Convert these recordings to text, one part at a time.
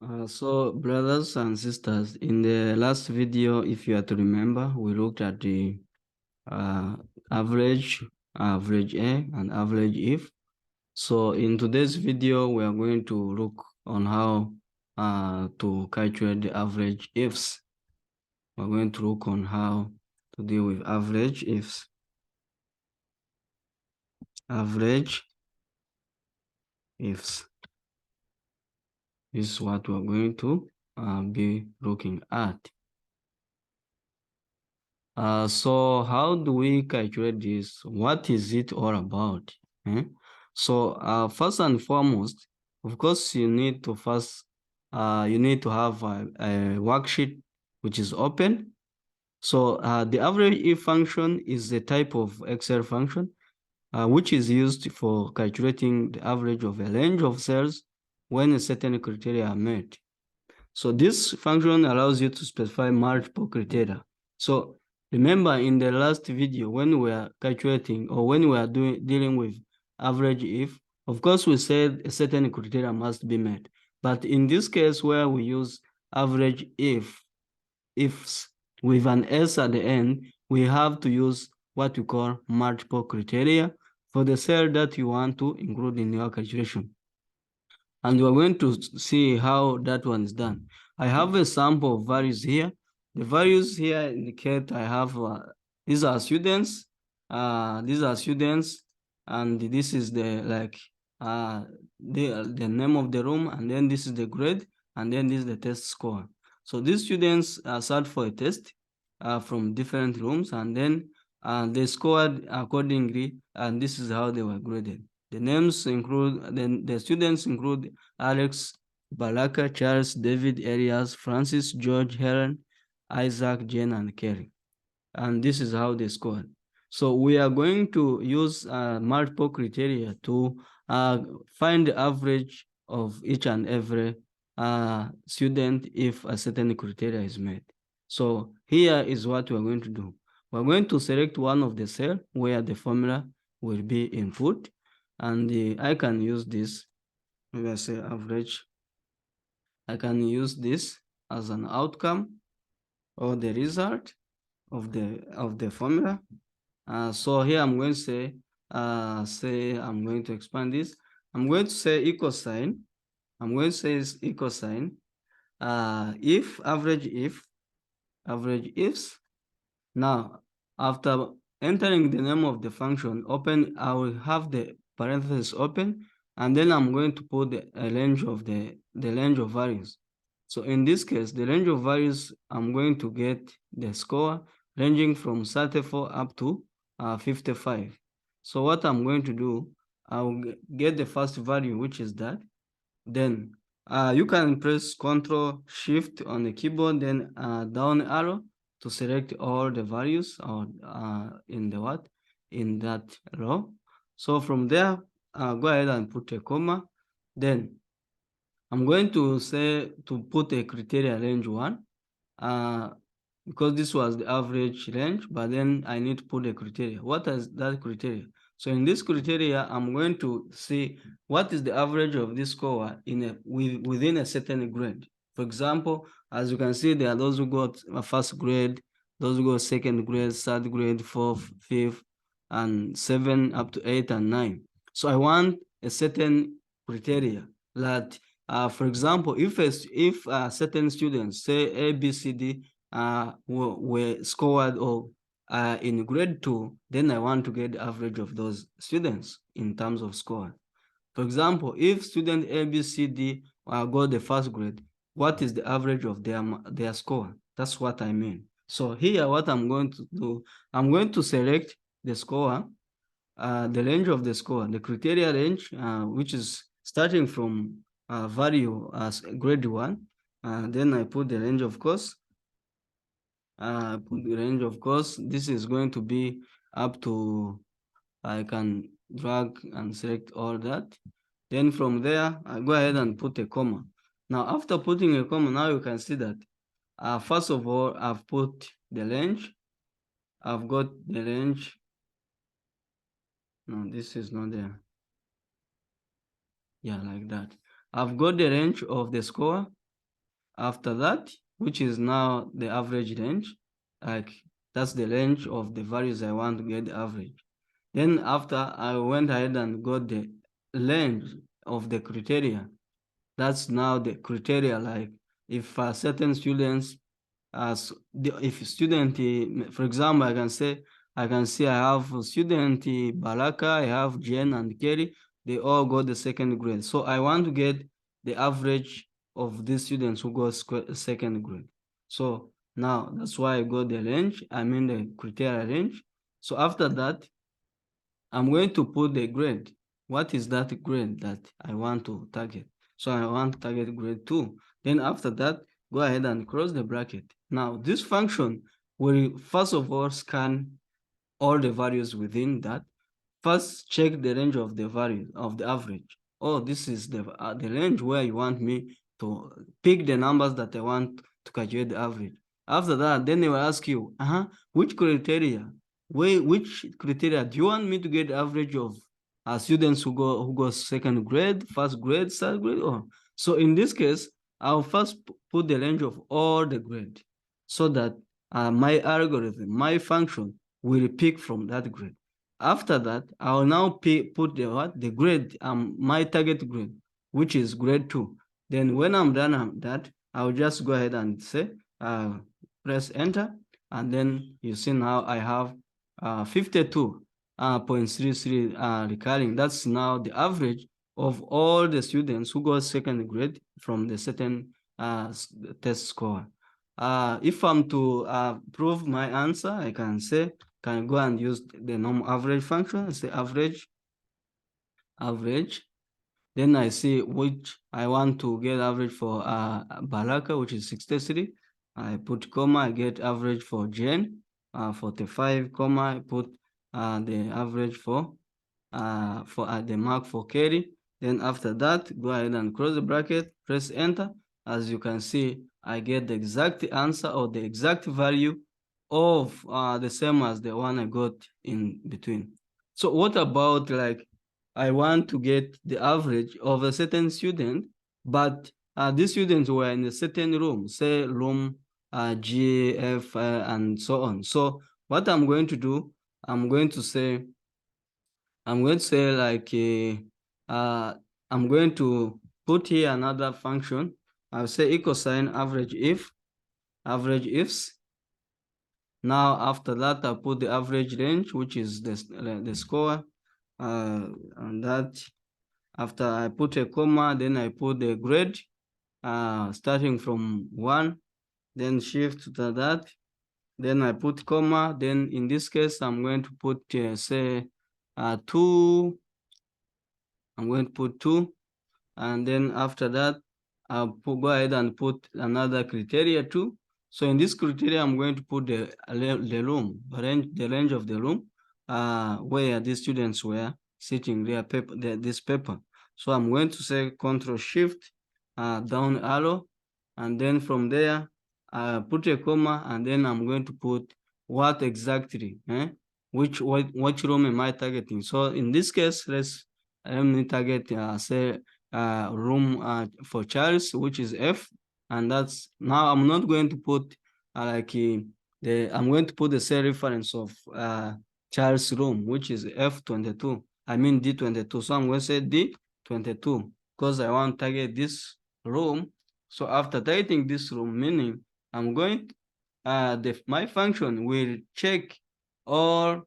So, brothers and sisters, in the last video, if you are to remember, we looked at the uh, average, average A, and average if. So, in today's video, we are going to look on how to calculate the average ifs. We're going to look on how to deal with average ifs. Average ifs. This is what we're going to be looking at. So how do we calculate this? What is it all about? Eh? So first and foremost, of course, you need to have a worksheet which is open. So the average if function is a type of Excel function which is used for calculating the average of a range of cells when a certain criteria are met. So this function allows you to specify multiple criteria. So remember in the last video when we are calculating or when we are dealing with average if, of course we said a certain criteria must be met. But in this case where we use average ifs with an S at the end, we have to use what we call multiple criteria for the cell that you want to include in your calculation. And we're going to see how that one is done. I have a sample of values here. The values here indicate I have, these are students, and this is the name of the room, and then this is the grade, and then this is the test score. So these students sat for a test from different rooms, and then they scored accordingly, and this is how they were graded. The names include, then the students include Alex, Balaka, Charles, David, Elias, Francis, George, Helen, Isaac, Jane, and Kerry. And this is how they scored. So we are going to use multiple criteria to find the average of each and every student if a certain criteria is met. So here is what we're going to do. We're going to select one of the cell where the formula will be input. And I can use this, maybe I say average. I can use this as an outcome or the result of the formula. So here I'm going to say, I'm going to expand this. I'm going to say equal sign. I'm going to say is equal sign. If average ifs. Now, after entering the name of the function, I will have the parenthesis open, and then I'm going to put the range of the range of values. So in this case, the range of values, I'm going to get the score ranging from 34 up to 55. So what I'm going to do, I'll get the first value, which is that. Then you can press Ctrl Shift on the keyboard, then down arrow to select all the values or in that row. So from there, go ahead and put a comma. Then I'm going to say to put a criteria range 1 because this was the average range, but then I need to put a criteria. What is that criteria? So in this criteria, I'm going to see what is the average of this score within a certain grade. For example, as you can see, there are those who got a first grade, those who got second grade, third grade, fourth, fifth, and 7 up to 8 and 9. So I want a certain criteria that, for example, if certain students, say A, B, C, D, were scored or in grade 2, then I want to get the average of those students in terms of score. For example, if student A, B, C, D got the first grade, what is the average of their score? That's what I mean. So here, what I'm going to do, I'm going to select the score, the range of the score, the criteria range, which is starting from value as grade 1. Then I put the range, of course. Put the range, of course. This is going to be up to, I can drag and select all that. Then from there, I go ahead and put a comma. Now, after putting a comma, now you can see that, first of all, I've put the range. I've got the range. No, this is not there. Yeah, like that. I've got the range of the score. After that, which is now the average range, like that's the range of the values I want to get the average. Then after I went ahead and got the range of the criteria. That's now the criteria, like if certain students, if student, for example, I can say I have a student Baraka, I have Jen and Kerry, they all got the second grade. So I want to get the average of these students who got second grade. So now that's why I got the range, I mean the criteria range. So after that, I'm going to put the grade. What is that grade that I want to target? So I want to target grade 2. Then after that, go ahead and close the bracket. Now this function will first of all scan all the values within that. First, check the range of the value of the average. Oh, this is the range where you want me to pick the numbers that I want to calculate the average. After that, then they will ask you, which criteria? Which criteria do you want me to get the average of students who go second grade, first grade, third grade? Oh, so in this case, I'll first put the range of all the grade so that my algorithm, my function will pick from that grade. After that, I'll now put the grade, my target grade, which is grade 2. Then when I'm done that, I'll just go ahead and say, press enter, and then you see now I have 52.33 recurring. That's now the average of all the students who got second grade from the certain test score. If I'm to prove my answer, I can say, can go and use the normal average function, say average. Then I see which I want to get average for Baraka, which is 63. I put comma, I get average for Jen, 45, comma, I put the average for the mark for Kerry. Then after that, go ahead and close the bracket, press enter. As you can see, I get the exact answer or the exact value of the same as the one I got in between. So what about like I want to get the average of a certain student, but these students were in a certain room, say room G, F, and so on. So what I'm going to do, I'm going to say like, I'm going to put here another function. I'll say equal sign average average ifs. Now after that, I'll put the average range, which is the score, and that after I put a comma, then I put the grade, starting from 1, then shift to that, then I put comma, then in this case, I'm going to put, say, 2, I'm going to put 2, and then after that, I'll go ahead and put another criteria 2. So in this criteria, I'm going to put the room, the range of the room, where the students were sitting this paper. So I'm going to say Control Shift, down arrow, and then from there, put a comma, and then I'm going to put what exactly, which room am I targeting? So in this case, let me target, say, room for Charles, which is F, and that's now I'm not going to put I'm going to put the cell reference of Charles' room, which is F22. I mean D22. So I'm going to say D22 because I want to target this room. So after targeting this room, meaning I'm going my function will check all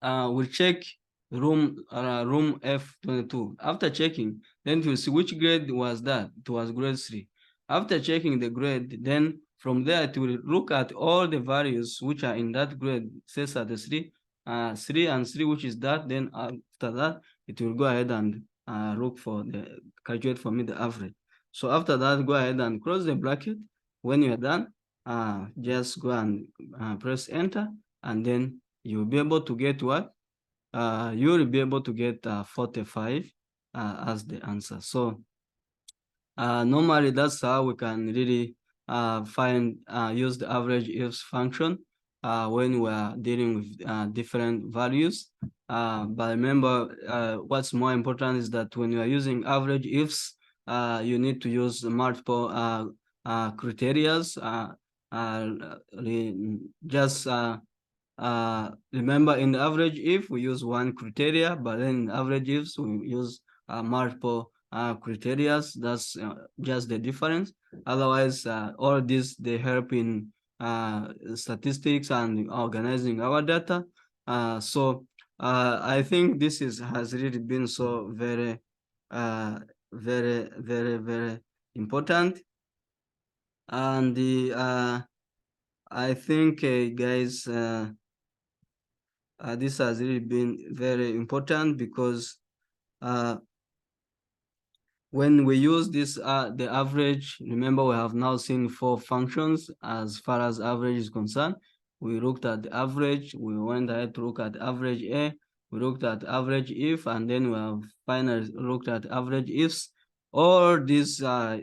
we'll check room F22. After checking, then we'll see which grade was that. It was grade 3. After checking the grade, then from there it will look at all the values which are in that grade, says at the 3 and 3, which is that. Then after that, it will go ahead and look for calculate for me the average. So after that, go ahead and close the bracket. When you're done, just go and press enter, and then you'll be able to get what? You'll be able to get 45 as the answer. So normally that's how we can really use the average ifs function when we are dealing with different values. But remember, what's more important is that when you are using average ifs, you need to use multiple criterias. Just remember, in the average if we use one criteria, but then in average ifs we use multiple criterias. That's just the difference. Otherwise, all these they help in statistics and organizing our data. I think this has really been so uh, very important. And I think, guys, this has really been very important because uh, when we use this, the average, remember we have now seen 4 functions as far as average is concerned. We looked at the average, we went ahead to look at average A, we looked at average if, and then we have finally looked at average ifs. All these are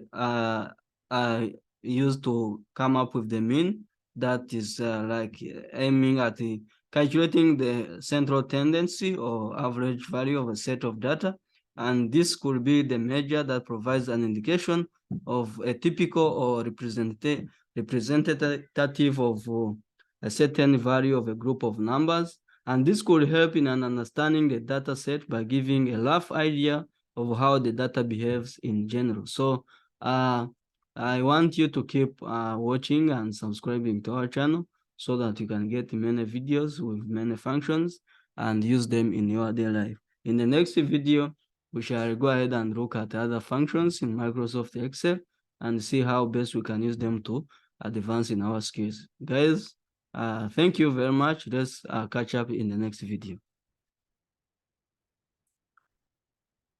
used to come up with the mean that is like aiming at the calculating the central tendency or average value of a set of data, and this could be the measure that provides an indication of a typical or representative of a certain value of a group of numbers. And this could help in an understanding the data set by giving a rough idea of how the data behaves in general. So I want you to keep watching and subscribing to our channel so that you can get many videos with many functions and use them in your daily life. In the next video, we shall go ahead and look at other functions in Microsoft Excel and see how best we can use them to advance in our skills. Guys, thank you very much. Let's catch up in the next video.